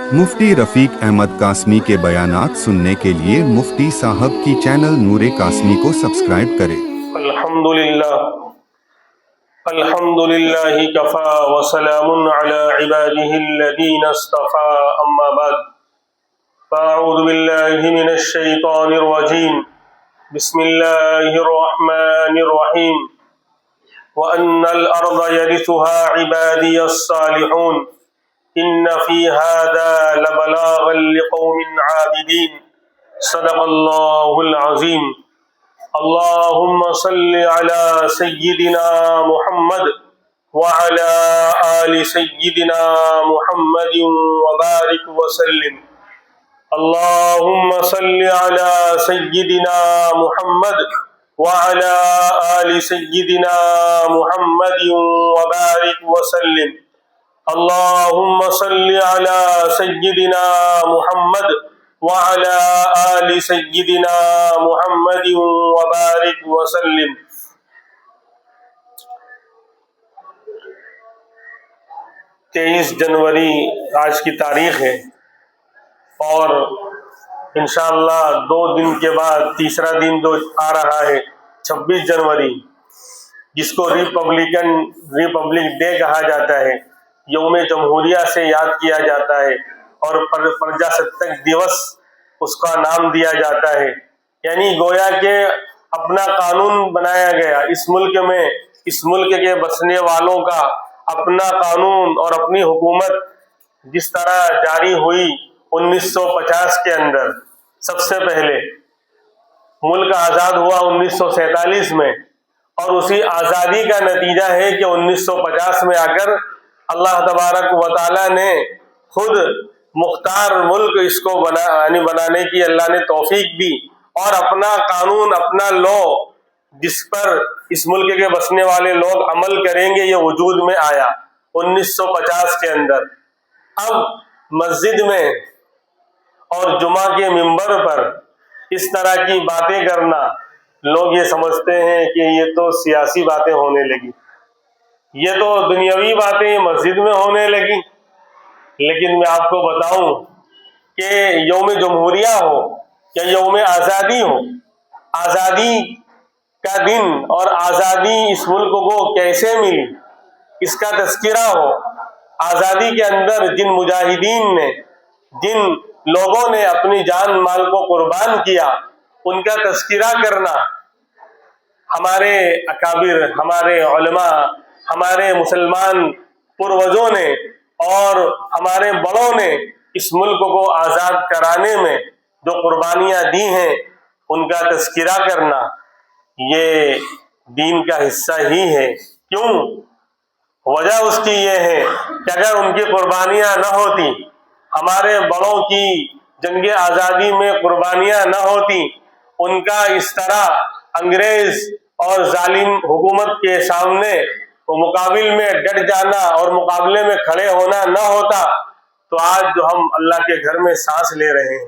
मुफ्ती रफीक अहमद कासमी के बयानात सुनने के लिए मुफ्ती साहब की चैनल नूरे कासमी को सब्सक्राइब करें। अल्हम्दुलिल्लाहि कफ़ा व सलामुन अला इबादिहिल्लज़ीना इस्तफ़ा अम्मा बाद फ़अऊज़ु बिल्लाहि मिनश शैतानिर रजीम बिस्मिल्लाहिर रहमानिर रहीम व अन्नल अर्ज़ यरिथुहा इबादियस सालिहून इन्न फ़ी हाज़ा लबलागन लिक़ौमिन आबिदीन सदक़ल्लाहुल अज़ीम। अल्लाहुम्मा सल्लि अला सय्यिदिना मुहम्मद व अला आलि सय्यिदिना मुहम्मदिन व बारिक व सल्लिम। अल्लाहुम्मा सल्लि अला सय्यिदिना मुहम्मद व अला आलि सय्यिदिना मुहम्मदिन व बारिक व सल्लिम। अल्लाहुम्मा सल्लि अला सय्यिदिना मुहम्मद व अला आलि सय्यिदिना मुहम्मदिन व बारिक व सल्लिम। 23 जनवरी आज की तारीख है और इंशाअल्लाह 2 दिन के बाद तीसरा दिन जो आ रहा है 26 जनवरी, जिसको रिपब्लिक डे कहा जाता है, यौम जमहूरिया से याद किया जाता है और प्रजासत्ताक दिवस उसका नाम दिया जाता है। यानी गोया के अपना कानून बनाया गया इस मुल्क में, इस मुल्क के बसने वालों का अपना कानून और अपनी हुकूमत जिस तरह जारी हुई 1950 के अंदर। सबसे पहले मुल्क आज़ाद हुआ 1947 में और उसी आज़ादी का नतीजा है कि 1950 में आकर अल्लाह तबारक व तआला ने खुद मुख्तार मुल्क इसको बनाने की अल्लाह ने तौफीक दी और अपना कानून, अपना लॉ जिस पर इस मुल्क के बसने वाले लोग अमल करेंगे, ये वजूद में आया 1950 के अंदर। अब मस्जिद में और जुमा के मिंबर पर इस तरह की बातें करना, लोग ये समझते हैं कि ये तो सियासी बातें होने लगी, ये तो दुनियावी बातें मस्जिद में होने लगी। लेकिन मैं आपको बताऊं कि यौम जमहूरिया हो या यौम आज़ादी हो, आज़ादी का दिन और आज़ादी इस मुल्क को कैसे मिली इसका तज़किरा हो। आज़ादी के अंदर जिन मुजाहिदीन ने, जिन लोगों ने अपनी जान माल को कुर्बान किया, उनका तज़किरा करना, हमारे अकाबिर, हमारे उलमा, हमारे मुसलमान पूर्वजों ने और हमारे बड़ों ने इस मुल्क को आज़ाद कराने में जो कुर्बानियां दी हैं, उनका तज़किरा करना ये दीन का हिस्सा ही है। क्यों? वजह उसकी ये है कि अगर उनकी कुर्बानियां न होती, हमारे बड़ों की जंग आज़ादी में कुर्बानियां न होती, उनका इस तरह अंग्रेज और जालिम हुकूमत के सामने मुकाबिल में डट जाना और मुकाबले में खड़े होना न होता, तो आज जो हम अल्लाह के घर में सांस ले रहे हैं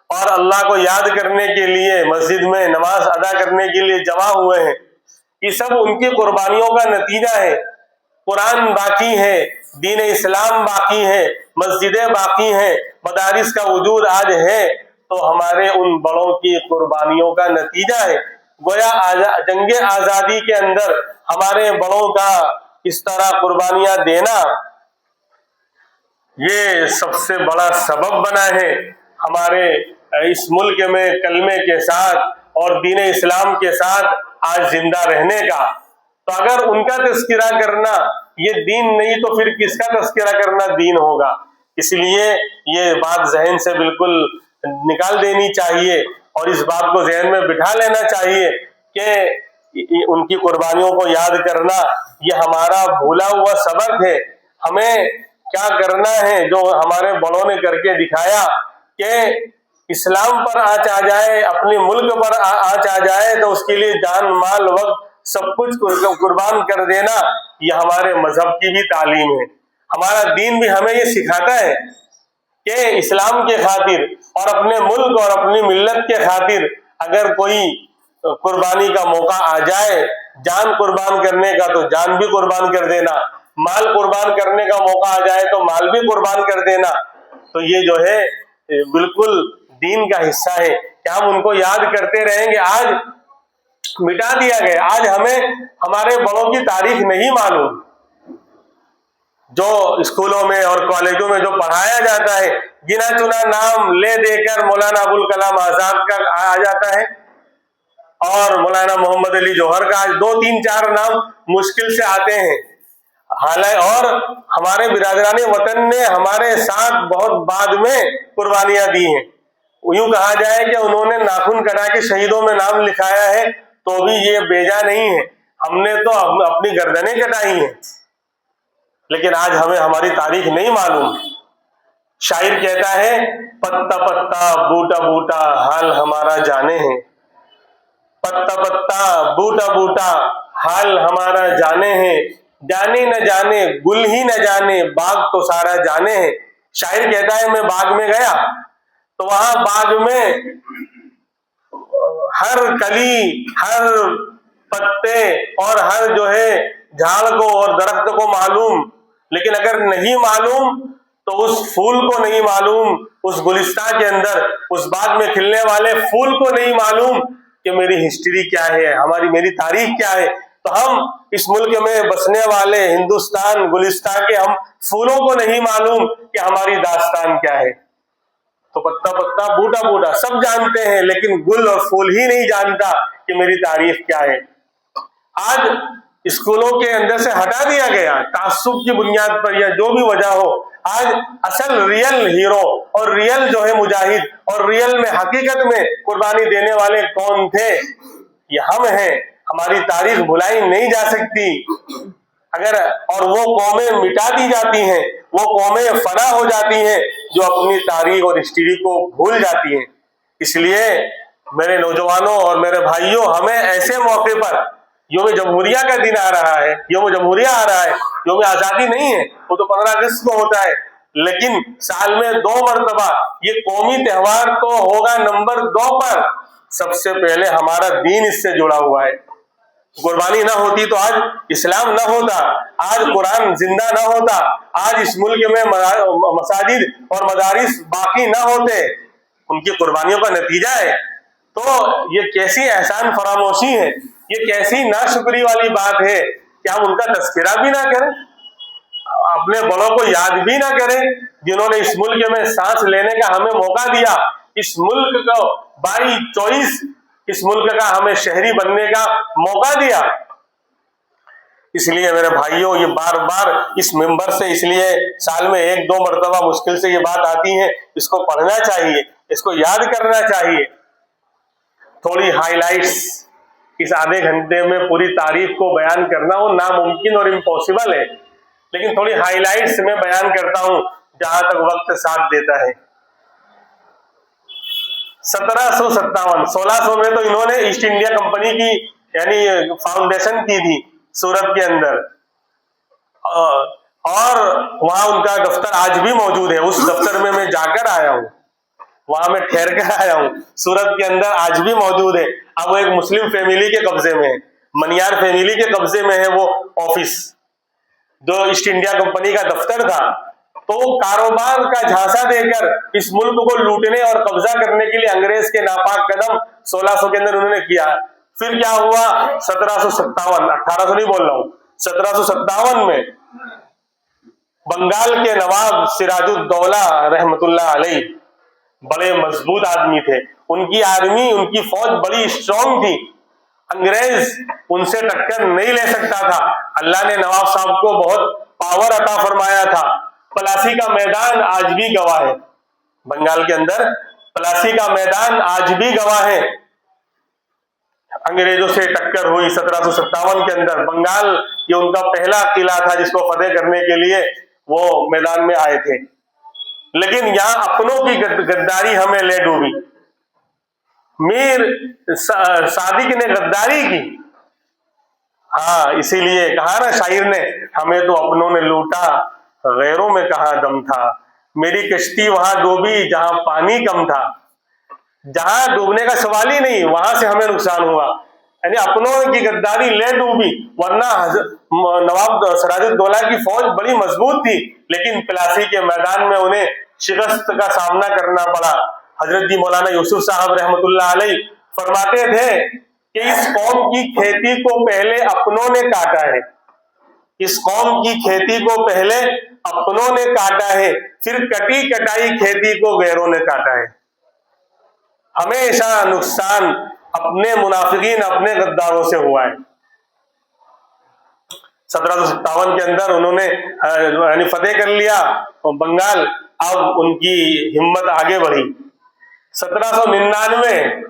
और अल्लाह को याद करने के लिए मस्जिद में नमाज अदा करने के लिए जमा हुए हैं, ये सब उनकी कुर्बानियों का नतीजा है। कुरान बाकी है, दीन इस्लाम बाकी है, मस्जिदें बाकी हैं, मदारिस का वजूद आज है, तो हमारे उन बड़ों की कुर्बानियों का नतीजा है। गोया जंग आज़ादी के अंदर हमारे बड़ों का इस तरह कुर्बानियां देना ये सबसे बड़ा सबब बना है हमारे इस मुल्क में कलमे के साथ और दीन इस्लाम के साथ आज जिंदा रहने का। तो अगर उनका तज़किरा करना ये दीन नहीं, तो फिर किसका तज़किरा करना दीन होगा? इसलिए ये बात जहन से बिल्कुल निकाल देनी चाहिए और इस बात को जहन में बिठा लेना चाहिए कि उनकी कुर्बानियों को याद करना ये हमारा भूला हुआ सबक है। हमें क्या करना है जो हमारे बड़ों ने करके दिखाया कि इस्लाम पर आँच आ जाए, अपने मुल्क पर आँच आ जाए, तो उसके लिए जान माल वक्त सब कुछ कुर्बान कर देना, ये हमारे मजहब की भी तालीम है। हमारा दीन भी हमें ये सिखाता है कि इस्लाम के खातिर और अपने मुल्क और अपनी मिल्लत के खातिर अगर कोई कुर्बानी का मौका आ जाए, जान कुर्बान करने का, तो जान भी कुर्बान कर देना, माल कुर्बान करने का मौका आ जाए तो माल भी कुर्बान कर देना। तो ये जो है बिल्कुल दीन का हिस्सा है। क्या हम उनको याद करते रहेंगे? आज मिटा दिया गया। आज हमें हमारे बड़ों की तारीख नहीं मालूम। जो स्कूलों में और कॉलेजों में जो पढ़ाया जाता है, गिना चुना नाम ले देकर मौलाना अबुल कलाम आजाद का आ जाता है और मौलाना मोहम्मद अली जौहर का 2, 3, 4 नाम मुश्किल से आते हैं। हालांकि और हमारे बिरादरानी वतन ने हमारे साथ बहुत बाद में कुर्बानियां दी हैं। यूं कहा जाए कि उन्होंने नाखून कटा के शहीदों में नाम लिखाया है, तो भी ये बेजा नहीं है। हमने तो अपनी गर्दनें कटाई हैं, लेकिन आज हमें हमारी तारीख नहीं मालूम। शायर कहता है, पत्ता पत्ता बूटा बूटा हाल हमारा जाने हैं, पत्ता पत्ता बूटा बूटा हाल हमारा जाने हैं, जाने न जाने गुल ही न जाने बाग तो सारा जाने हैं। शायर कहता है, मैं बाग में गया तो वहां बाग में हर कली, हर पत्ते और हर जो है झाड़ को और दरख्त को मालूम, लेकिन अगर नहीं मालूम तो उस फूल को नहीं मालूम, उस गुलिस्तान के अंदर उस बाग में खिलने वाले फूल को नहीं मालूम कि मेरी हिस्ट्री क्या है, मेरी तारीख क्या है। तो हम इस मुल्क में बसने वाले हिंदुस्तान गुलिस्तान के हम फूलों को नहीं मालूम कि हमारी दास्तान क्या है। तो पत्ता पत्ता बूटा बूटा सब जानते हैं, लेकिन गुल और फूल ही नहीं जानता कि मेरी तारीख क्या है। आज स्कूलों के अंदर से हटा दिया गया तासुब की बुनियाद पर, या जो भी वजह हो। आज असल रियल हीरो और रियल जो है मुजाहिद और रियल में हकीकत में कुर्बानी देने वाले कौन थे? ये हम हैं। हमारी तारीख भुलाई नहीं जा सकती अगर, और वो कौमें मिटा दी जाती हैं, वो कौमें फना हो जाती हैं जो अपनी तारीख और हिस्ट्री को भूल जाती हैं। इसलिए मेरे नौजवानों और मेरे भाइयों, हमें ऐसे मौके पर, यौम जमहूरिया का दिन आ रहा है, यौम जमहूरिया आ रहा है, यौम आजादी नहीं है, वो तो 15 अगस्त को होता है, लेकिन साल में 2 मरतबा ये कौमी त्योहार तो होगा नंबर 2 पर। सबसे पहले हमारा दीन इससे जुड़ा हुआ है। कुर्बानी ना होती तो आज इस्लाम ना होता, आज कुरान जिंदा ना होता, आज इस मुल्क में मसाजिद और मदारिस बाकी ना होते। उनकी कुर्बानियों का नतीजा है। तो ये कैसी एहसान फरामोशी है, ये कैसी नाशुक्री वाली बात है कि हम उनका तस्करा भी ना करें, अपने बड़ों को याद भी ना करें, जिन्होंने इस मुल्क में सांस लेने का हमें मौका दिया, इस मुल्क को बाई चॉइस इस मुल्क का हमें शहरी बनने का मौका दिया। इसलिए मेरे भाइयों, ये बार बार इस मेंबर से इसलिए साल में 1-2 मरतबा मुश्किल से ये बात आती है, इसको पढ़ना चाहिए, इसको याद करना चाहिए। थोड़ी हाइलाइट्स, इस आधे घंटे में पूरी तारीख को बयान करना वो नामुमकिन और इम्पॉसिबल है, लेकिन थोड़ी हाइलाइट्स में बयान करता हूं जहां तक वक्त साथ देता है। 1757, 1600 में तो इन्होंने ईस्ट इंडिया कंपनी की यानी फाउंडेशन की थी सूरत के अंदर, और वहां उनका दफ्तर आज भी मौजूद है। उस दफ्तर में मैं जाकर आया हूं, वहां मैं ठहर कर आया हूं, सूरत के अंदर आज भी मौजूद है। अब वो एक मुस्लिम फैमिली के कब्जे में है, मनियार फैमिली के कब्जे में है वो ऑफिस, जो ईस्ट इंडिया कंपनी का दफ्तर था। तो कारोबार का झांसा देकर इस मुल्क को लूटने और कब्जा करने के लिए अंग्रेज के नापाक कदम 1600 के अंदर उन्होंने किया। फिर क्या हुआ? 1757, 1800 नहीं बोल रहा हूं, 1757 में बंगाल के नवाब सिराजुद्दौला रहमतुल्लाह अलैह बड़े मजबूत आदमी थे। उनकी आर्मी, उनकी फौज बड़ी स्ट्रॉन्ग थी, अंग्रेज उनसे टक्कर नहीं ले सकता था। अल्लाह ने नवाब साहब को बहुत पावर अता फरमाया था। प्लासी का मैदान आज भी गवाह है, बंगाल के अंदर प्लासी का मैदान आज भी गवाह है। अंग्रेजों से टक्कर हुई 1757 के अंदर। बंगाल ये उनका पहला किला था जिसको फतेह करने के लिए वो मैदान में आए थे, लेकिन यहां अपनों की गद्दारी हमें ले डूबी। मीर सादिक ने गद्दारी की, हाँ, इसीलिए कहा ना शायर ने, हमें तो अपनों ने लूटा, गैरों में कहां दम था। मेरी कश्ती वहां डूबी जहां पानी कम था, जहां डूबने का सवाल ही नहीं, वहां से हमें नुकसान हुआ, यानी अपनों की गद्दारी ले डूबी। वरना नवाब सिराजुद्दौला की फौज बड़ी मजबूत थी, लेकिन प्लासी के मैदान में उन्हें शिकस्त का सामना करना पड़ा। हजरत जी मौलाना यूसुफ साहब रहमतुल्लाह अलैह फरमाते थे कि इस कौम की खेती को पहले अपनों ने काटा है, इस कौम की खेती को पहले अपनों ने काटा है, फिर कटी कटाई खेती को गैरों ने काटा है। हमेशा नुकसान अपने मुनाफिकीन, अपने गद्दारों से हुआ है। 1757 के अंदर उन्होंने यानी फतेह कर लिया बंगाल, अब उनकी हिम्मत आगे बढ़ी। 1799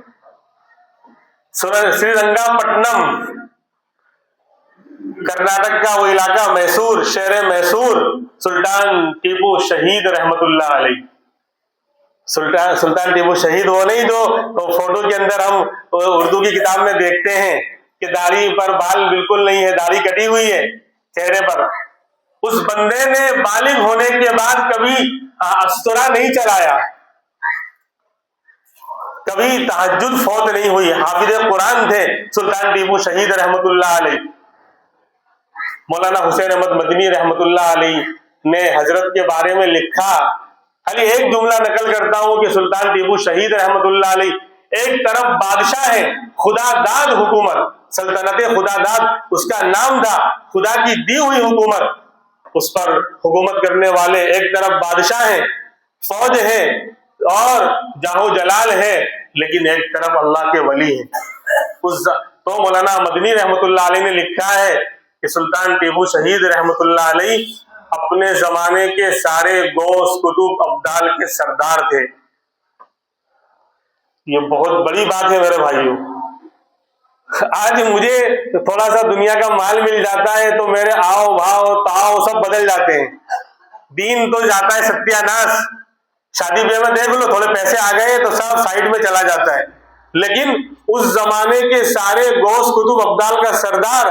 श्रीरंगापट्टनम, कर्नाटक का वो इलाका, मैसूर, शहर मैसूर, सुल्तान टीपू शहीद रहमतुल्लाह अलैह। सुल्तान टीपू शहीद वो नहीं जो तो फोटो के अंदर हम उर्दू की किताब में देखते हैं कि दाढ़ी पर बाल बिल्कुल नहीं है, दाढ़ी कटी हुई है चेहरे पर। उस बंदे ने बालिग होने के बाद कभी अस्तुरा नहीं चलाया, कभी तहज्जुद फौत नहीं हुई, हाफिज कुरान थे सुल्तान टीपू शहीद रहमतुल्लाह अलैह। मौलाना हुसैन अहमद मदनी रहमतुल्लाह अलैह ने हजरत के बारे में लिखा, खाली एक जुमला नकल करता हूं कि सुल्तान टीपू शहीद रहमतुल्लाह अलैह एक तरफ बादशाह है, खुदादाद हुकूमत, सल्तनत खुदादाद उसका नाम था, खुदा की दी हुई हुकूमत, उस पर हुकूमत करने वाले एक तरफ बादशाह है, फौज है और जाहो जलाल है, लेकिन एक तरफ अल्लाह के वली है। तो मौलाना मदनी रहमतुल्लाह अलैह ने लिखा है कि सुल्तान टीपू शहीद रहमतुल्लाह अलैह अपने जमाने के सारे गौस कुतुब अब्दाल के सरदार थे। ये बहुत बड़ी बात है मेरे भाइयों। आज मुझे थोड़ा सा दुनिया का माल मिल जाता है तो मेरे आओ भाव ताव सब बदल जाते हैं, दीन तो जाता है सत्यानाश। शादी ब्याह में देख लो, थोड़े पैसे आ गए तो सब साइड में चला जाता है, लेकिन उस जमाने के सारे गौस कुतुब अब्दाल का सरदार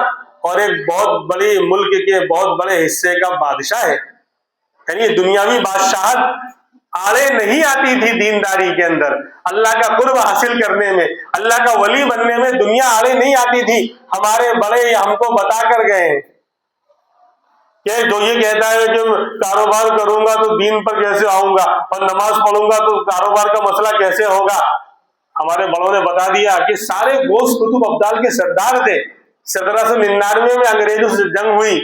और एक बहुत बड़ी मुल्क के बहुत बड़े हिस्से का बादशाह है। यानी दुनियावी बादशाहत आड़े नहीं आती थी दीनदारी के अंदर, अल्लाह का कुर्ब हासिल करने में, अल्लाह का वली बनने में दुनिया आड़े नहीं आती थी। हमारे बड़े हमको बता कर गए कि जो ये कहता है कि कारोबार करूंगा तो दीन पर कैसे आऊंगा और नमाज पढ़ूंगा तो कारोबार का मसला कैसे होगा, हमारे बड़ों ने बता दिया कि सारे गौस कुतुब अब्दाल के सरदार थे। 1799 में अंग्रेजों से जंग हुई,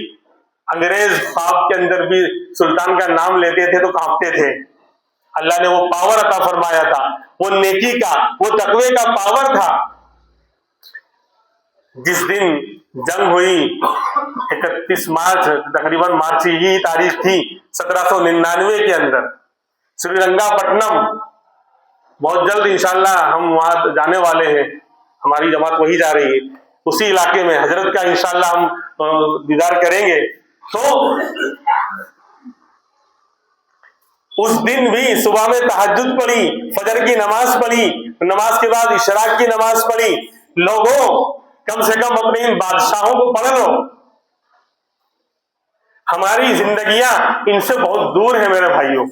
अंग्रेज ख्वाब के अंदर भी सुल्तान का नाम लेते थे तो कांपते थे। अल्लाह ने वो पावर अता फरमाया था, वो नेकी का, वो तकवे का पावर था। जिस दिन जंग हुई 31 मार्च, तकरीबन मार्च ही तारीख थी 1799 के अंदर, श्रीरंगापट्टनम, बहुत जल्द इंशाल्लाह हम वहां जाने वाले हैं, हमारी जमात वही जा रही है, उसी इलाके में हजरत का इंशाल्लाह हम दीदार करेंगे। तो उस दिन भी सुबह में तहज्जुद पढ़ी, फजर की नमाज पढ़ी, नमाज के बाद इशराक की नमाज पढ़ी। लोगों कम से कम अपने इन बादशाहों को पढ़ लो, हमारी जिंदगियां इनसे बहुत दूर है मेरे भाइयों।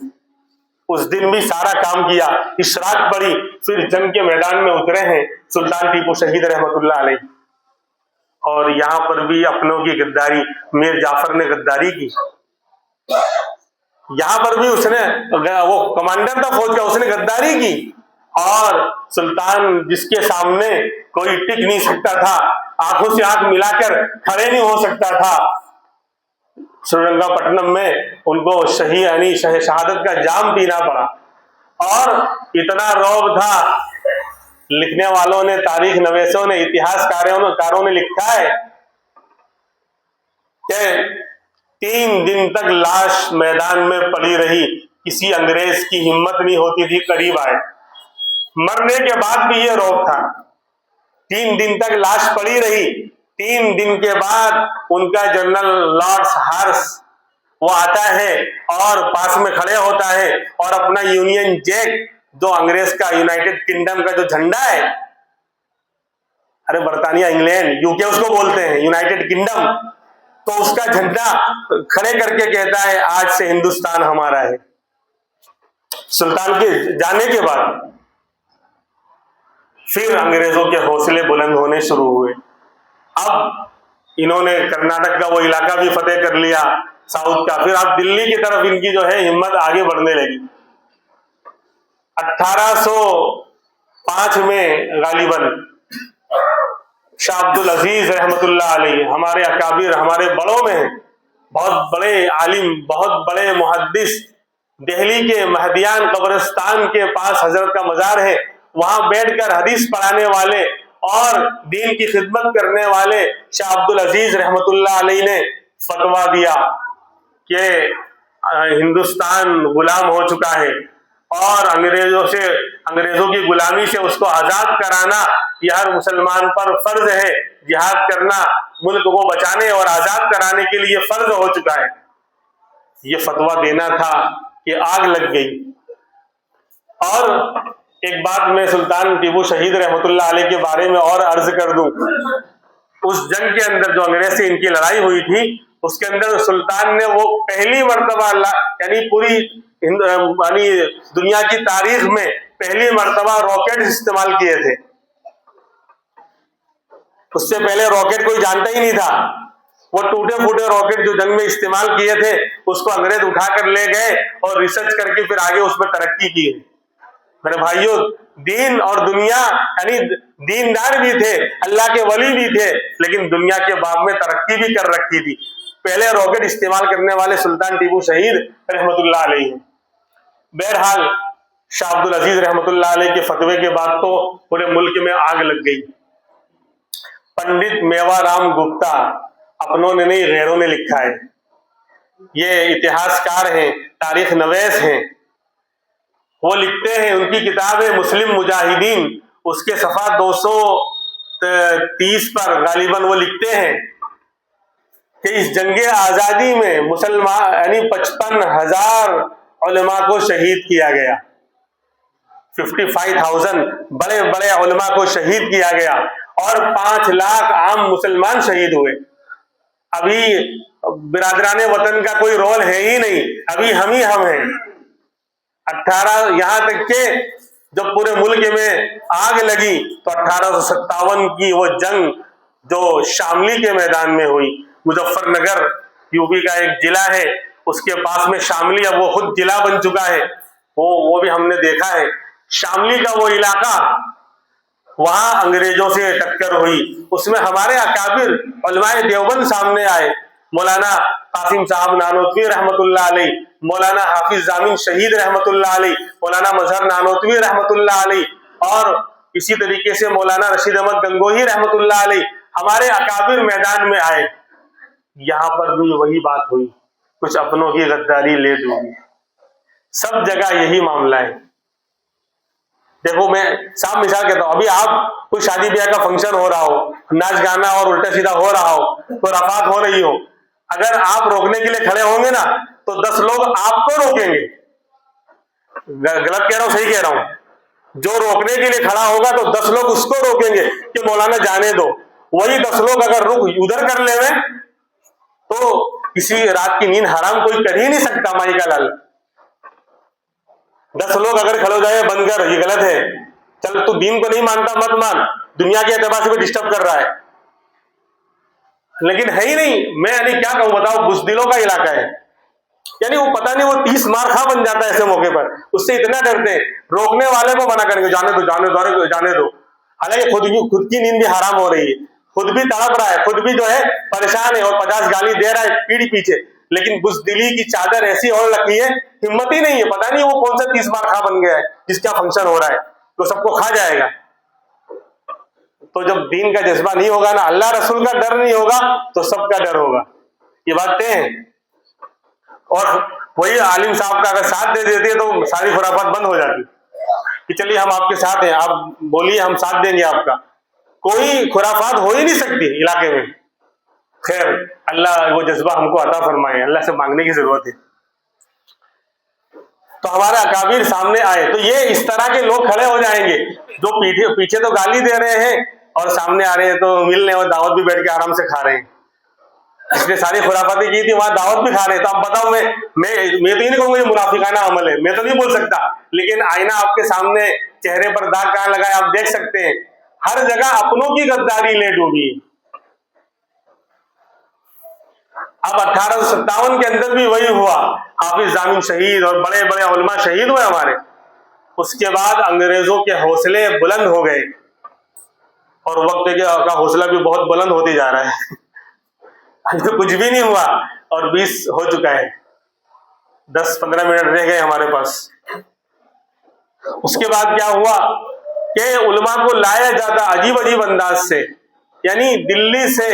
उस दिन भी सारा काम किया, इशराक पढ़ी, फिर जंग के मैदान में उतरे हैं सुल्तान टीपू शहीद रहमतुल्लाह अलैह। और यहां पर भी अपनों की गद्दारी, मीर जाफर ने गद्दारी की, यहां पर भी उसने, वो कमांडर था फौज का, उसने गद्दारी की। और सुल्तान जिसके सामने कोई टिक नहीं सकता था, आंखों से आंख मिलाकर खड़े नहीं हो सकता था, श्रीरंगापट्टनम में उनको शहादत का जाम पीना पड़ा। और इतना रौब था, लिखने वालों ने, तारीख नवीसों ने, इतिहासकारों ने लिखा है कि 3 दिन तक लाश मैदान में पड़ी रही, किसी अंग्रेज की हिम्मत नहीं होती थी करीब आए। मरने के बाद भी ये रौब था, 3 दिन तक लाश पड़ी रही। 3 दिन के बाद उनका जनरल लॉर्ड्स हार्स वो आता है और पास में खड़े होता है और अपना यूनियन जैक, जो अंग्रेज का यूनाइटेड किंगडम का जो झंडा है, अरे बर्तानिया, इंग्लैंड, यूके उसको बोलते हैं, यूनाइटेड किंगडम, तो उसका झंडा खड़े करके कहता है आज से हिंदुस्तान हमारा है। सुल्तान के जाने के बाद फिर अंग्रेजों के हौसले बुलंद होने शुरू हुए। अब इन्होंने कर्नाटक का वो इलाका भी फतेह कर लिया, साउथ का, फिर अब दिल्ली की तरफ इनकी जो है हिम्मत आगे बढ़ने लगी। 1805 में गालिबन शाह अब्दुल अजीज रहमतुल्लाह अलैह, हमारे अकाबिर, हमारे बड़ों में हैं, बहुत बड़े आलिम, बहुत बड़े मुहद्दिस, दिल्ली के महदियान कब्रिस्तान के पास हजरत का मजार है, वहां बैठकर हदीस पढ़ाने वाले और दीन की खिदमत करने वाले शाह अब्दुल अजीज रहमतुल्लाह अलैह ने फतवा दिया कि हिंदुस्तान गुलाम हो चुका है और अंग्रेजों की गुलामी से उसको आजाद कराना यह हर मुसलमान पर फर्ज है। जिहाद करना मुल्क को बचाने और आजाद कराने के लिए फर्ज हो चुका है। ये फतवा देना था कि आग लग गई। और एक बात मैं सुल्तान टीपू शहीद रहमतुल्लाह अलैह के बारे में और अर्ज कर दूं, उस जंग के अंदर जो अंग्रेज से इनकी लड़ाई हुई थी, उसके अंदर सुल्तान ने वो पहली मर्तबा यानी पूरी यानी दुनिया की तारीख में पहली मर्तबा रॉकेट इस्तेमाल किए थे। उससे पहले रॉकेट कोई जानता ही नहीं था। वो टूटे फूटे रॉकेट जो जंग में इस्तेमाल किए थे, उसको अंग्रेज उठाकर ले गए और रिसर्च करके फिर आगे उसमें तरक्की की है। मेरे भाइयों, दीन और दुनिया यानी दीनदार भी थे, अल्लाह के वली भी थे, लेकिन दुनिया के बाब में तरक्की भी कर रखी थी। पहले रॉकेट इस्तेमाल करने वाले सुल्तान टीपू शहीद रहमतुल्लाह अलैह हैं। बहरहाल शाह अब्दुल अजीज रहमतुल्लाह अलैह के फतवे के बाद तो पूरे मुल्क में आग लग गई। पंडित मेवाराम गुप्ता, अपनों ने नहीं गैरों ने लिखा है, ये इतिहासकार हैं, तारीख नवेस हैं। वो लिखते हैं, उनकी किताब है मुस्लिम मुजाहिदीन, उसके सफा 230 पर गालिबन वो लिखते हैं कि इस जंगे आजादी में मुसलमान यानी 55,000 उलमा को शहीद किया गया। 55,000 बड़े बड़े उलमा को शहीद किया गया और 5 लाख आम मुसलमान शहीद हुए। अभी बिरादराने वतन का कोई रोल है ही नहीं, अभी हम ही हम हैं। 18 यहां तक के जब पूरे मुल्क में आग लगी तो 1857 की वो जंग जो शामली के मैदान में हुई, मुजफ्फरनगर यूपी का एक जिला है, उसके पास में शामली, अब वो खुद जिला बन चुका है, वो भी हमने देखा है। शामली का वो इलाका, वहां अंग्रेजों से टक्कर हुई, उसमें हमारे अकाबिर उलमाए देवबंद सामने आए। मौलाना कासिम साहब नानोतवी रहमतुल्लाह अलैह, मौलाना हाफिज जामिन शहीद रहमतुल्लाह अलैह, मौलाना मजहर नानोतवी रहमतुल्लाह अलैह, और इसी तरीके से मौलाना रशीद अहमद गंगोही रहमतुल्लाह अलैह, हमारे अकाबिर मैदान में आए। यहाँ पर भी वही बात हुई, कुछ अपनों की गद्दारी ले डूबी। सब जगह यही मामला है। देखो, मैं साफ मिसाल कहता हूं, अभी आप कोई शादी ब्याह का फंक्शन हो रहा हो, नाच गाना और उल्टा सीधा हो रहा हो, तो रफात हो रही हो, अगर आप रोकने के लिए खड़े होंगे ना तो 10 लोग आपको रोकेंगे। गलत कह रहा हूं, सही कह रहा हूं? जो रोकने के लिए खड़ा होगा तो 10 लोग उसको रोकेंगे कि मौलाना जाने दो। वही 10 लोग अगर रुक उधर कर ले तो किसी रात की नींद हराम कोई कर ही नहीं सकता। माई का लाल, 10 लोग अगर खड़े हो जाए बंद कर, ये गलत है, चल तू दीन को नहीं मानता मत मान, दुनिया के एतबार से भी डिस्टर्ब कर रहा है, लेकिन है ही नहीं। मैं यानी क्या कहूं बताओ, बुज़दिलों का इलाका है, यानी वो पता नहीं वो 30 मार खा बन जाता है ऐसे मौके पर, उससे इतना डरते हैं, रोकने वाले को मना करेंगे, जाने दो जाने दो जाने दो। हालांकि खुद की नींद भी हराम हो रही है, खुद भी तड़प रहा है, खुद भी जो है परेशान है और 50 गाली दे रहा है पीढ़ी पीछे, लेकिन बुज़दिली की चादर ऐसी ओढ़ रखी है, हिम्मत ही नहीं है। पता नहीं वो कौन सा 30 मार खा बन गया है जिसका फंक्शन हो रहा है, तो सबको खा जाएगा। तो जब दीन का जज्बा नहीं होगा ना, अल्लाह रसूल का डर नहीं होगा, तो सबका डर होगा। ये बातें हैं। और वही आलिम साहब का अगर साथ दे देती है तो सारी खुराफात बंद हो जाती कि चलिए हम आपके साथ हैं, आप बोलिए हम साथ देंगे आपका। कोई खुराफात हो ही नहीं सकती इलाके में। खैर, अल्लाह वो जज्बा हमको अता फरमाए, अल्लाह से मांगने की जरूरत है। तो हमारे अकाबिर सामने आए तो ये इस तरह के लोग खड़े हो जाएंगे जो पीछे तो गाली दे रहे हैं और सामने आ रहे हैं तो मिलने और दावत भी बैठ के आराम से खा रहे हैं। इसने सारी खुराफाती की थी, वहां दावत भी खा रहे हैं। तो आप बताओ, मैं तो ये नहीं कहूंगा ये मुनाफिकाना अमल है, मैं तो नहीं बोल सकता, लेकिन आईना आपके सामने, चेहरे पर दाग कहां लगाए आप देख सकते हैं। हर जगह अपनों की गद्दारी ले डूबी। अब 1857 के अंदर भी वही हुआ, हाफिज जामिन शहीद और बड़े बड़े उलमा शहीद हुए हमारे। उसके बाद अंग्रेजों के हौसले बुलंद हो गए और वक्त का हौसला भी बहुत बुलंद होते जा रहा है। अभी तो कुछ भी नहीं हुआ और 20 हो चुका है, 10-15 मिनट रह गए हमारे पास। उसके बाद क्या हुआ कि उलमा को लाया जाता अजीब अजीब अंदाज से, यानी दिल्ली से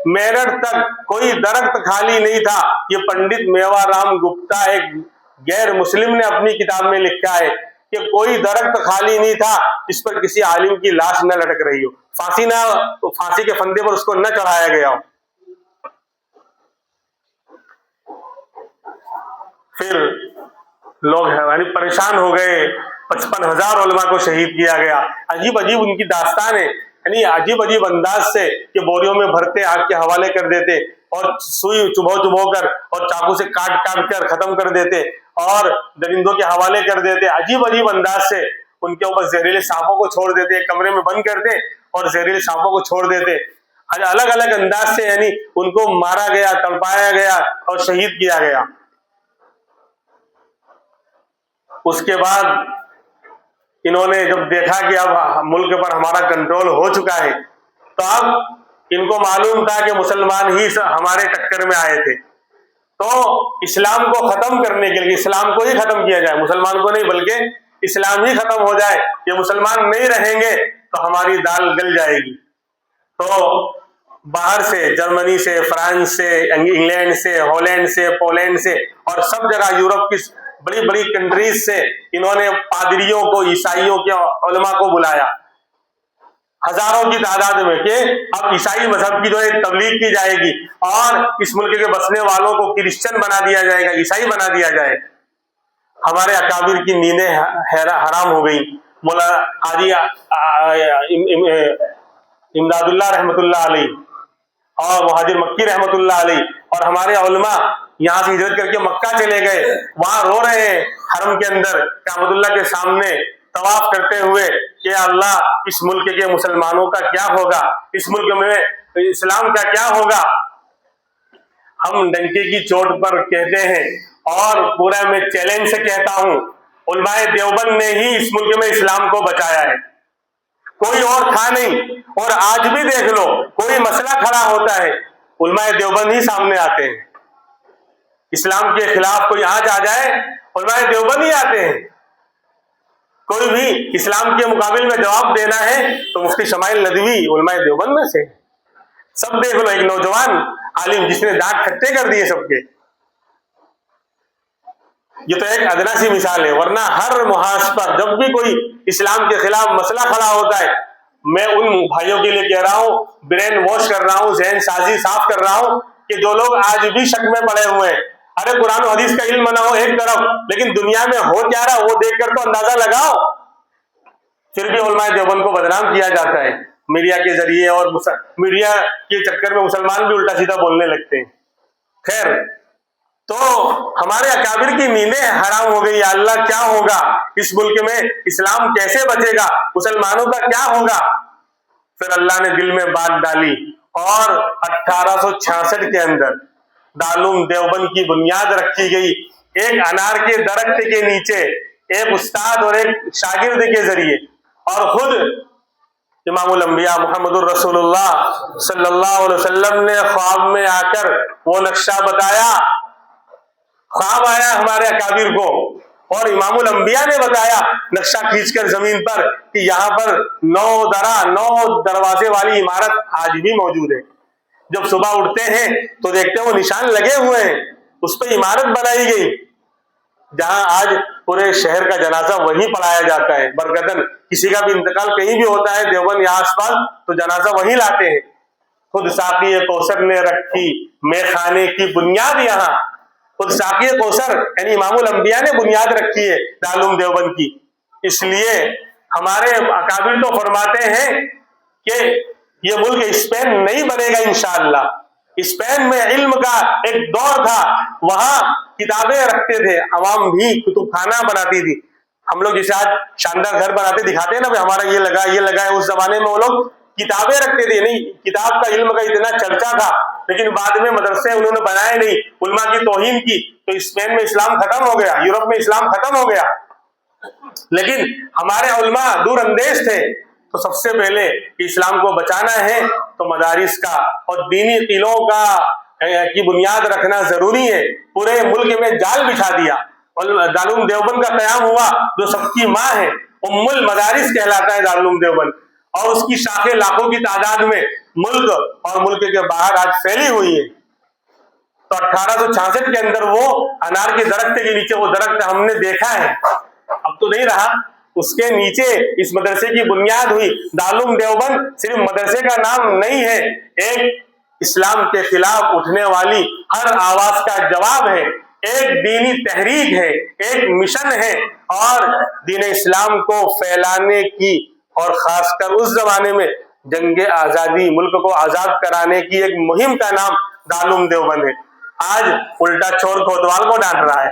मेरठ तक कोई दरख्त खाली नहीं था। ये पंडित मेवाराम गुप्ता एक गैर मुस्लिम ने अपनी किताब में लिखा है कि कोई दरख्त खाली नहीं था जिस पर किसी आलिम की लाश न लटक रही हो, फांसी के फंदे पर उसको न चढ़ाया गया हो। फिर लोग यानी परेशान हो गए, 55,000 उलमा को शहीद किया गया। अजीब अजीब उनकी दास्तान है, यानी अजीब अजीब अंदाज से कि बोरियों में भरते आग के हवाले कर देते और सुई चुभो कर और चाकू से काट कर खत्म कर देते और दरिंदों के हवाले कर देते। अजीब अजीब अंदाज से उनके ऊपर जहरीले सांपों को छोड़ देते, कमरे में बंद करते और जहरीले सांपों को छोड़ देते। अलग अलग अंदाज से यानी उनको मारा गया, तड़पाया गया और शहीद किया गया। उसके बाद इन्होंने जब देखा कि अब मुल्क पर हमारा कंट्रोल हो चुका है, तो अब इनको मालूम था कि मुसलमान ही हमारे टक्कर में आए थे, तो इस्लाम को खत्म करने के लिए इस्लाम को ही खत्म किया जाए, मुसलमान को नहीं बल्कि इस्लाम ही खत्म हो जाए। ये मुसलमान नहीं रहेंगे तो हमारी दाल गल जाएगी। तो बाहर से, जर्मनी से, फ्रांस से, इंग्लैंड से, हॉलैंड से, पोलैंड से और सब जगह यूरोप की बड़ी बड़ी कंट्रीज से इन्होंने पादरियों को, ईसाइयों के उलमा को बुलाया हजारों की तादाद में कि अब ईसाई मजहब की जो है तबलीग की जाएगी और इस मुल्क के बसने वालों को क्रिश्चियन बना दिया जाएगा, ईसाई बना दिया जाए। हमारे अकाबिर की नींदें हराम हो गई। मौला हाजी इमदादुल्लाह रहमतुल्लाह अलैह और मुहाजिर मक्की रहमतुल्लाह अलैह और हमारे उलमा यहाँ से हिजरत करके मक्का चले गए, वहां रो रहे हैं हरम के अंदर काबतुल्लाह के सामने तवाफ करते हुए कि अल्लाह इस मुल्क के मुसलमानों का क्या होगा, इस मुल्क में इस्लाम का क्या होगा। हम डंके की चोट पर कहते हैं और पूरा मैं चैलेंज से कहता हूं, उलमाए देवबंद ने ही इस मुल्क में इस्लाम को बचाया है, कोई और था नहीं। और आज भी देख लो, कोई मसला खड़ा होता है उलमाए देवबंद ही सामने आते हैं। इस्लाम के खिलाफ कोई आज आ जाए, उलमाए देवबंद ही आते हैं। कोई भी इस्लाम के मुकाबिल में जवाब देना है तो मुफ्ती शमाइल नदवी उलमाए देवबंद में से। सब देख लो, एक नौजवान आलिम जिसने दांत खट्टे कर दिए सबके। ये तो एक अदना सी मिसाल है, वरना हर मुहाज पर जब भी कोई इस्लाम के खिलाफ मसला खड़ा होता है, मैं उन भाइयों के लिए कह रहा हूं, ब्रेन वॉश कर रहा हूं, जहन साजी साफ कर रहा हूं कि जो लोग आज भी शक में पड़े हुए हैं, अरे कुरान हदीस का इल्म ना हो एक तरफ, लेकिन दुनिया में हो क्या रहा वो देखकर तो अंदाजा लगाओ। फिर भी उलमाए देवबंद को बदनाम किया जाता है मीडिया के जरिए और मीडिया के चक्कर में मुसलमान भी उल्टा सीधा बोलने लगते हैं। खैर, तो हमारे अकाबिर की नींदें हराम हो गई। अल्लाह क्या होगा, इस मुल्क में इस्लाम कैसे बचेगा, मुसलमानों का क्या होगा। फिर अल्लाह ने दिल में बात डाली और 1866 के अंदर दारुल देवबंद की बुनियाद रखी गई। एक अनार के दरख्त के नीचे एक उस्ताद और एक शागिर्द के जरिए, और खुद इमामुल अंबिया मुहम्मदुर रसूलुल्लाह सल्लल्लाहु अलैहि वसल्लम ने ख्वाब में आकर वो नक्शा बताया। ख्वाब आया हमारे अकाबिर को और इमामुल अंबिया ने बताया नक्शा खींचकर जमीन पर कि यहाँ पर 9 दरवाजे वाली इमारत आज भी मौजूद है। जब सुबह उठते हैं तो देखते हैं वो निशान लगे हुए हैं, उस पर इमारत बनाई गई जहां आज पूरे शहर का जनाजा वहीं पढ़ाया जाता है। बरकतन किसी का भी इंतकाल कहीं भी होता है देवबंद या आसपास तो जनाजा वहीं लाते हैं। खुद साकी कौसर ने रखी मेखाने की बुनियाद यहाँ, खुद साकी कौसर यानी इमामुल अंबिया ने बुनियाद रखी है दारुल देवबंद की। इसलिए हमारे अकाबिर तो फरमाते हैं कि ये मुल्क स्पेन नहीं बनेगा इंशाअल्लाह। स्पेन में इल्म का एक दौर था, वहां किताबें रखते थे, अवाम भी कुतुबखाना बनाती थी। हम लोग जैसे आज शानदार घर बनाते दिखाते हैं ना, हमारा ये लगा है, उस जमाने में वो लोग किताबें रखते थे। नहीं, किताब का इल्म का इतना चर्चा था, लेकिन बाद में मदरसे उन्होंने बनाए नहीं, उलमा की तौहीन की, तो स्पेन में इस्लाम खत्म हो गया, यूरोप में इस्लाम खत्म हो गया। लेकिन हमारे उलमा दूरअंदेश थे। तो सबसे पहले इस्लाम को बचाना है तो मदारिस का और दीनी किलों का की बुनियाद रखना जरूरी है। पूरे मुल्क में जाल बिछा दिया और दारुल देवबंद का कयाम हुआ, जो सबकी माँ है, उम्मुल मदारिस कहलाता है दारुल देवबंद, और उसकी शाखें लाखों की तादाद में मुल्क और मुल्क के बाहर आज फैली हुई है। तो 1866 के अंदर वो अनार के दरख्त के नीचे वो दरख्त हमने देखा है, अब तो नहीं रहा, उसके नीचे इस मदरसे की बुनियाद हुई। दारुल देवबंद सिर्फ मदरसे का नाम नहीं है, एक इस्लाम के खिलाफ उठने वाली हर आवाज का जवाब है, एक दीनी तहरीक है, एक मिशन है, और दीन इस्लाम को फैलाने की और खासकर उस जमाने में जंगे आजादी, मुल्क को आजाद कराने की एक मुहिम का नाम दारुल देवबंद है। आज उल्टा चोर कोतवाल को डांट रहा है।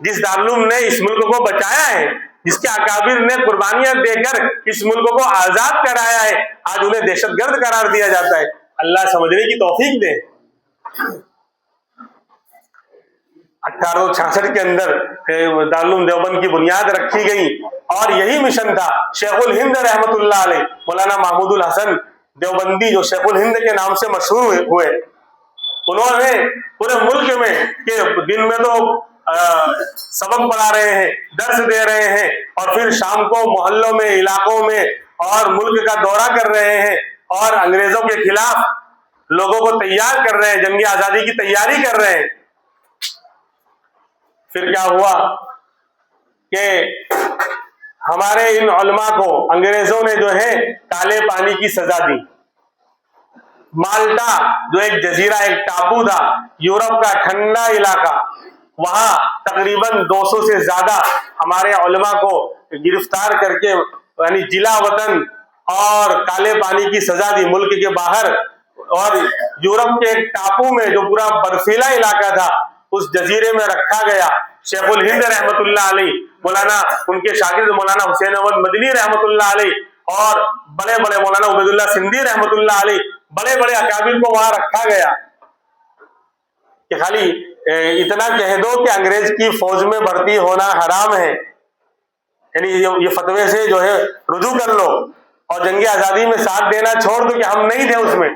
जिस दारुल ने इस मुल्क को बचाया है, जिसके अकाबिर ने कुर्बानियां देकर इस मुल्क को आजाद कराया है, आज उन्हें दहशतगर्द करार दिया जाता है। अल्लाह समझने की तौफीक दे। 1866 के अंदर दारुल देवबंद की बुनियाद रखी गई और यही मिशन था। शेखुल हिंद रहमतुल्लाह अलैह मौलाना महमूदुल हसन देवबंदी, जो शेखुल हिंद के नाम से मशहूर हुए, उन्होंने पूरे मुल्क में के दिन में तो सबक पढ़ा रहे हैं, दर्स दे रहे हैं, और फिर शाम को मोहल्लों में, इलाकों में और मुल्क का दौरा कर रहे हैं और अंग्रेजों के खिलाफ लोगों को तैयार कर रहे हैं, जंगी आजादी की तैयारी कर रहे हैं। फिर क्या हुआ कि हमारे इन उलमा को अंग्रेजों ने जो है काले पानी की सजा दी। माल्टा जो एक जजीरा, एक टापू था, यूरोप का ठंडा इलाका, वहां तकरीबन 200 से ज्यादा हमारे उलमा को गिरफ्तार करके यानी जिला वतन और काले पानी की सजा दी मुल्क के बाहर। और यूरोप के एक टापू में जो पूरा बर्फीला इलाका था, उस जजीरे में रखा गया। शेखुल हिंद रहमतुल्लाह अलैह, मौलाना उनके शागिर्द मौलाना हुसैन अहमद मदनी रहमतुल्लाह अलैह और बड़े बड़े मौलाना उबैदुल्लाह सिंधी रहमतुल्लाह अलैह, बड़े बड़े अकाबिर को वहां रखा गया कि खाली इतना कह दो कि अंग्रेज की फौज में भर्ती होना हराम है, यानी ये फतवे से जो है रुजू कर लो, और जंगी आजादी में साथ देना छोड़ दो कि हम नहीं थे उसमें,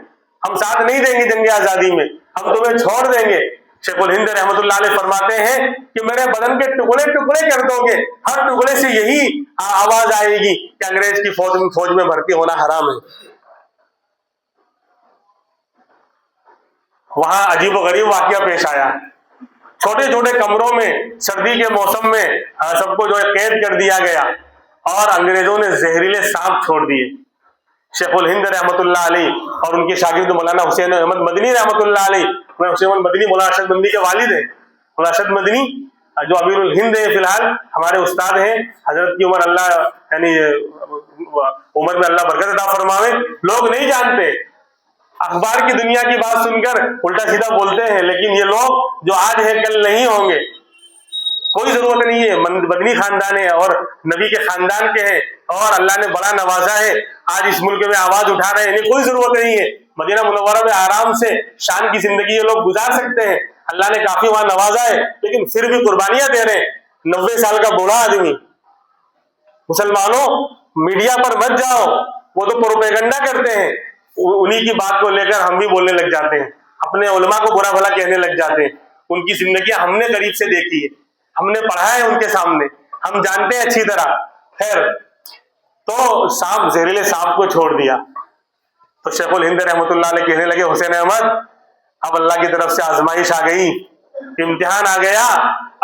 हम साथ नहीं देंगे जंगी आजादी में, हम तुम्हें छोड़ देंगे। शेखुल हिंद रहमतुल्लाह अलैह फरमाते हैं कि मेरे बदन के टुकड़े टुकड़े कर दोगे, हर टुकड़े से यही आवाज आएगी कि अंग्रेज की फौज में भर्ती होना हराम है। वहां अजीब गरीब वाकया पेश आया। छोटे छोटे कमरों में सर्दी के मौसम में सबको जो है कैद कर दिया गया और अंग्रेजों ने जहरीले सांप छोड़ दिए। शेखुल हिंद रहमतुल्लाह अलैह और उनके शागिर्द मौलाना हुसैन अहमद मदनी रहमतुल्लाह अलैह, हुसैन अहमद मदनी मौलाना अरशद मदनी के वालिद हैं, मौलाना अरशद मदनी जो अमीरुल हिंद है, फिलहाल हमारे उस्ताद हैं, हजरत की उम्र अल्लाह यानी उम्र में अल्लाह बरकत अता फरमावे। लोग नहीं जानते, अखबार की दुनिया की बात सुनकर उल्टा सीधा बोलते हैं, लेकिन ये लोग जो आज है कल नहीं होंगे। कोई जरूरत नहीं है, मदनी खानदान है और नबी के खानदान के हैं और अल्लाह ने बड़ा नवाजा है, आज इस मुल्क में आवाज उठा रहे हैं, कोई जरूरत नहीं है। मदीना मुनव्वरा में आराम से शान की जिंदगी ये लोग गुजार सकते हैं, अल्लाह ने काफी वहां नवाजा है, लेकिन फिर भी कुर्बानियां दे रहे हैं। 90 साल का बूढ़ा आदमी। मुसलमानों, मीडिया पर मत जाओ, वो तो प्रोपेगेंडा करते हैं, उन्हीं की बात को लेकर हम भी बोलने लग जाते हैं, अपने उलमा को बुरा भला कहने लग जाते हैं। उनकी जिंदगी हमने करीब से देखी है, हमने पढ़ा है उनके सामने, हम जानते हैं अच्छी तरह। खैर, तो सांप, जहरीले सांप को छोड़ दिया तो शेखुल हिंद रहमतुल्लाह अलैह कहने लगे, हुसैन अहमद, अब अल्लाह की तरफ से आजमाइश आ गई, इम्तिहान आ गया,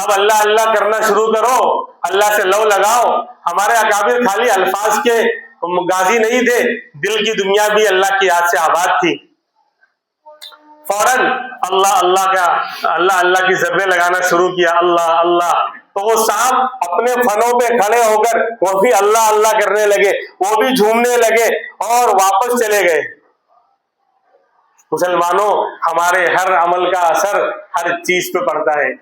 अब अल्लाह अल्लाह करना शुरू करो, अल्लाह से लव लगाओ। हमारे अकाबिर खाली अल्फाज के गाजी नहीं थे, दिल की दुनिया भी अल्लाह की याद से आबाद थी। फौरन अल्लाह अल्लाह का अल्लाह अल्लाह की जर्रे लगाना शुरू किया, अल्लाह अल्लाह। तो वो सांप अपने फनों पे खड़े होकर वो भी अल्लाह अल्लाह करने लगे, वो भी झूमने लगे और वापस चले गए। मुसलमानों, हमारे हर अमल का असर हर चीज पे पड़ता है।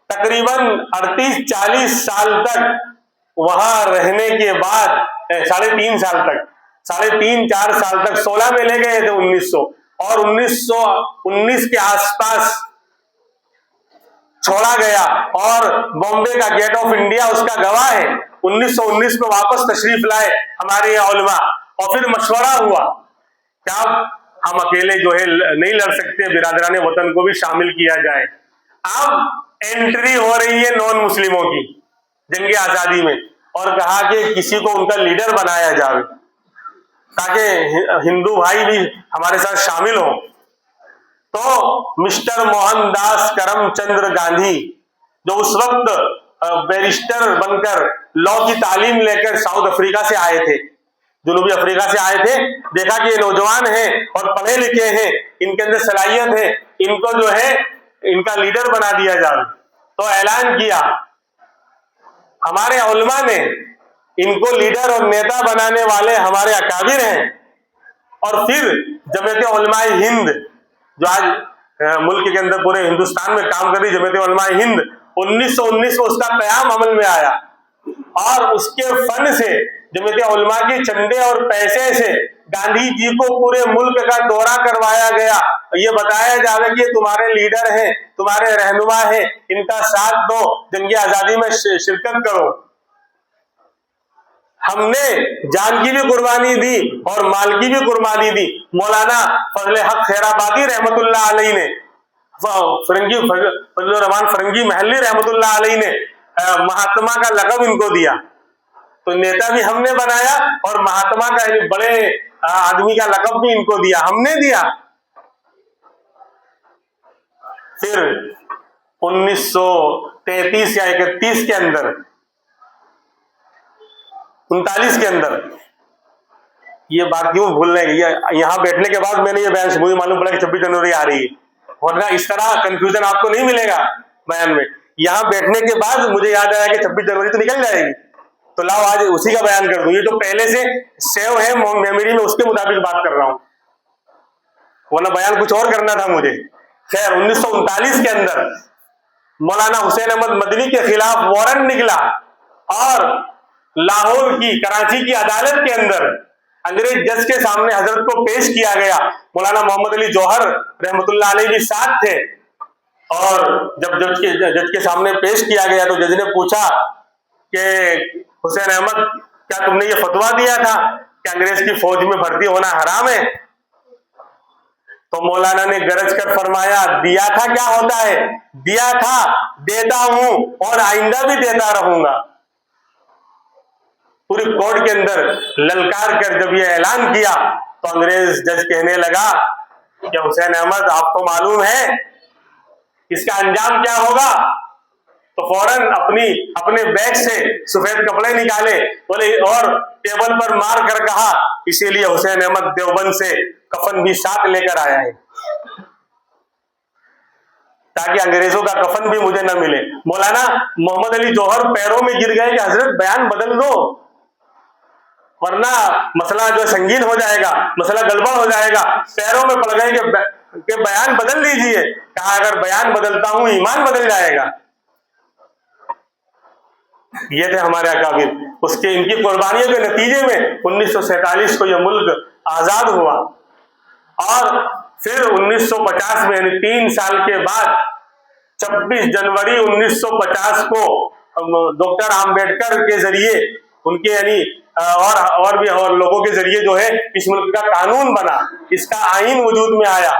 तकरीबन 38-40 साल तक वहां रहने के बाद 3.5 साल तक, 3.5-4 साल तक 16 में ले गए थे 1900, और 1919 के आसपास छोड़ा गया और बॉम्बे का गेट ऑफ इंडिया उसका गवाह है। 1919 में वापस तशरीफ लाए हमारे यहाँ उलमा, और फिर मशवरा हुआ क्या हम अकेले जो है नहीं लड़ सकते, बिरादरान वतन को भी शामिल किया जाए। अब एंट्री हो रही है नॉन मुस्लिमों की जंग आजादी में, और कहा कि किसी को उनका लीडर बनाया जाए ताकि हिंदू भाई भी हमारे साथ शामिल हो। तो मिस्टर मोहनदास करमचंद्र गांधी जो उस वक्त बैरिस्टर बनकर लॉ की तालीम लेकर साउथ अफ्रीका से आए थे, जनूबी अफ्रीका से आए थे, देखा कि ये नौजवान हैं और पढ़े लिखे हैं, इनके अंदर सलाहियत है, इनको जो है इनका लीडर बना दिया जाए। तो ऐलान किया हमारे उलमा ने, इनको लीडर और नेता बनाने वाले हमारे अकाबिर हैं। और फिर जमीयत उलमाए हिंद जो आज मुल्क के अंदर पूरे हिंदुस्तान में काम कर रही जमीयत उलमाए हिंद, 1919 में उसका कयाम अमल में आया, और उसके फंड से जमीयत उलमा के चंदे और पैसे से गांधी जी को पूरे मुल्क का दौरा करवाया गया। ये बताया जावे कि ये तुम्हारे लीडर हैं, तुम्हारे रहनुमा हैं, इनका साथ दो, जंग आजादी में शिरकत करो। हमने जान की भी कुर्बानी दी और माल की भी कुर्बानी दी। मौलाना फजल हक खैराबादी रहमतुल्लाह अलैहि ने, फजलुर रहमान फरंगी महल्ली रहमतुल्लाह अलैहि ने महात्मा का लक़ब इनको दिया। तो नेता भी हमने बनाया और महात्मा का बड़े आदमी का लक़ब भी इनको दिया, हमने दिया। फिर 1933 या 31 के अंदर, 39 के अंदर, ये बात क्यों भूल रहे हैं, यहाँ बैठने के बाद मैंने ये बयान, मुझे मालूम पड़ा कि 26 जनवरी आ रही है, वरना इस तरह कंफ्यूजन आपको नहीं मिलेगा बयान में। यहाँ बैठने के बाद मुझे याद आया कि 26 जनवरी तो निकल जाएगी, तो लाओ आज उसी का बयान कर दूं। ये तो पहले से सेव है मेमोरी में, उसके मुताबिक बात कर रहा हूं, वरना बयान कुछ और करना था मुझे। खैर 1939 के अंदर मौलाना हुसैन अहमद मदनी के खिलाफ वारंट निकला और लाहौर की, कराची की अदालत के अंदर अंग्रेज जज के सामने हजरत को पेश किया गया। मौलाना मोहम्मद अली जौहर रहमतुल्लाह अलैहि भी साथ थे, और जब जज के सामने पेश किया गया तो जज ने पूछा कि हुसैन अहमद, क्या तुमने ये फतवा दिया था कि अंग्रेज की फौज में भर्ती होना हराम है? तो मौलाना ने गरज कर फरमाया, दिया था क्या होता है, दिया था, देता हूं और आइंदा भी देता रहूंगा। पूरी कोर्ट के अंदर ललकार कर जब ये ऐलान किया तो अंग्रेज जज कहने लगा कि हुसैन अहमद, आपको मालूम है इसका अंजाम क्या होगा? तो फौरन अपने बैग से सफेद कपड़े निकाले, बोले, और टेबल पर मार कर कहा, इसीलिए हुसैन अहमद देवबंद से कफन भी साथ लेकर आया है ताकि अंग्रेजों का कफन भी मुझे न मिले। मौलाना मोहम्मद अली जौहर पैरों में गिर गए कि हजरत बयान बदल दो, वरना मसला जो संगीन हो जाएगा, मसला गड़बड़ हो जाएगा। पैरों में पड़ गए कि बयान बदल दीजिए। कहा अगर बयान बदलता हूं ईमान बदल जाएगा। ये थे हमारे अकाबिर, उसके इनकी कुर्बानियों के नतीजे में 1947 को यह मुल्क आजाद हुआ। और फिर 1950 में, यानी 3 साल के बाद 26 जनवरी 1950 को डॉक्टर आम्बेडकर के जरिए, उनके यानी और लोगों के जरिए जो है इस मुल्क का कानून बना, इसका आईन वजूद में आया,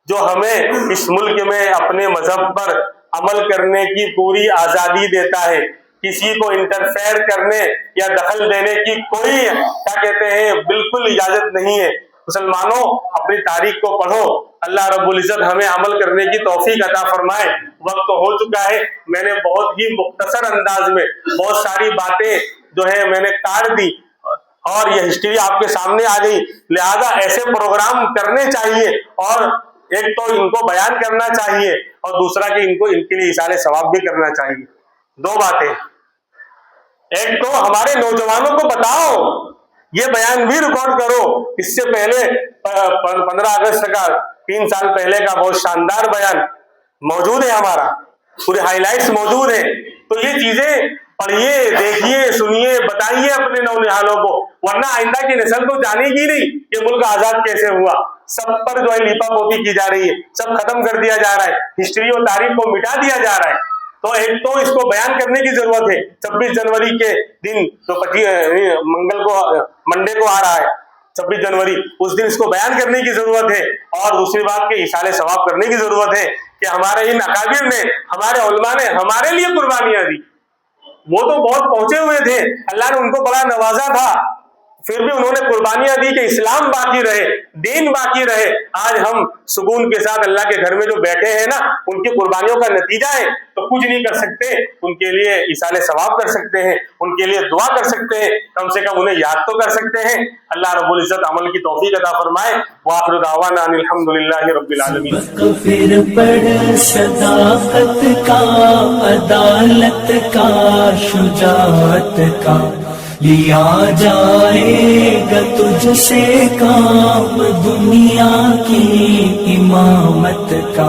जो हमें इस मुल्क में अपने मजहब पर अमल करने की पूरी आजादी देता है। किसी को इंटरफेयर करने या दखल देने की कोई, क्या कहते हैं, बिल्कुल इजाजत नहीं है। मुसलमानों, अपनी तारीख को पढ़ो, अल्लाह रब्बुल इज्जत हमें अमल करने की तौफीक अता फरमाए। वक्त तो हो चुका है, मैंने बहुत ही मुख्तसर अंदाज में बहुत सारी बातें जो है मैंने काट दी और यह हिस्ट्री आपके सामने आ गई। लिहाजा ऐसे प्रोग्राम करने चाहिए, और एक तो इनको बयान करना चाहिए और दूसरा कि इनको इनके लिए इसाले सवाब भी करना चाहिए। 2 बातें, एक तो हमारे नौजवानों को बताओ, ये बयान भी रिकॉर्ड करो। इससे पहले 15 अगस्त का 3 साल पहले का बहुत शानदार बयान मौजूद है, हमारा पूरे हाइलाइट्स मौजूद है। तो ये चीजें पढ़िए, देखिए, सुनिए, बताइए अपने नौनिहालों को, वरना आइंदा की नस्ल तो जानेगी नहीं कि मुल्क आजाद कैसे हुआ। सब पर जो है लीपापोती की जा रही है, सब खत्म कर दिया जा रहा है, हिस्ट्री और तारीख को मिटा दिया जा रहा है। तो एक तो इसको बयान करने की जरूरत है, 26 जनवरी के दिन जो मंडे को आ रहा है 26 जनवरी, उस दिन इसको बयान करने की जरूरत है। और दूसरी बात के इशारे सवाब करने की जरूरत है कि हमारे इन अकाबिर ने, हमारे उलमा ने हमारे लिए कुर्बानियां दी। वो तो बहुत पहुंचे हुए थे, अल्लाह ने उनको बड़ा नवाजा था, फिर भी उन्होंने कुर्बानियां दी कि इस्लाम बाकी रहे, दीन बाकी रहे। आज हम सुकून के साथ अल्लाह के घर में जो बैठे हैं ना, उनकी कुर्बानियों का नतीजा है। तो कुछ नहीं कर सकते, उनके लिए इसाले सवाब कर सकते हैं, उनके लिए दुआ कर सकते हैं, कम से कम उन्हें याद तो कर सकते हैं। अल्लाह रब्बुल इज्जत अमल की तौफीक अता फरमाए। वाखिरु दावाना अनिल हम्दुलिल्लाहि रब्बिल आलमीन। फिर पढ़ सदाकत का, अदालत का, शुजाअत का, लिया जाएगा तुझसे काम दुनिया की इमामत का।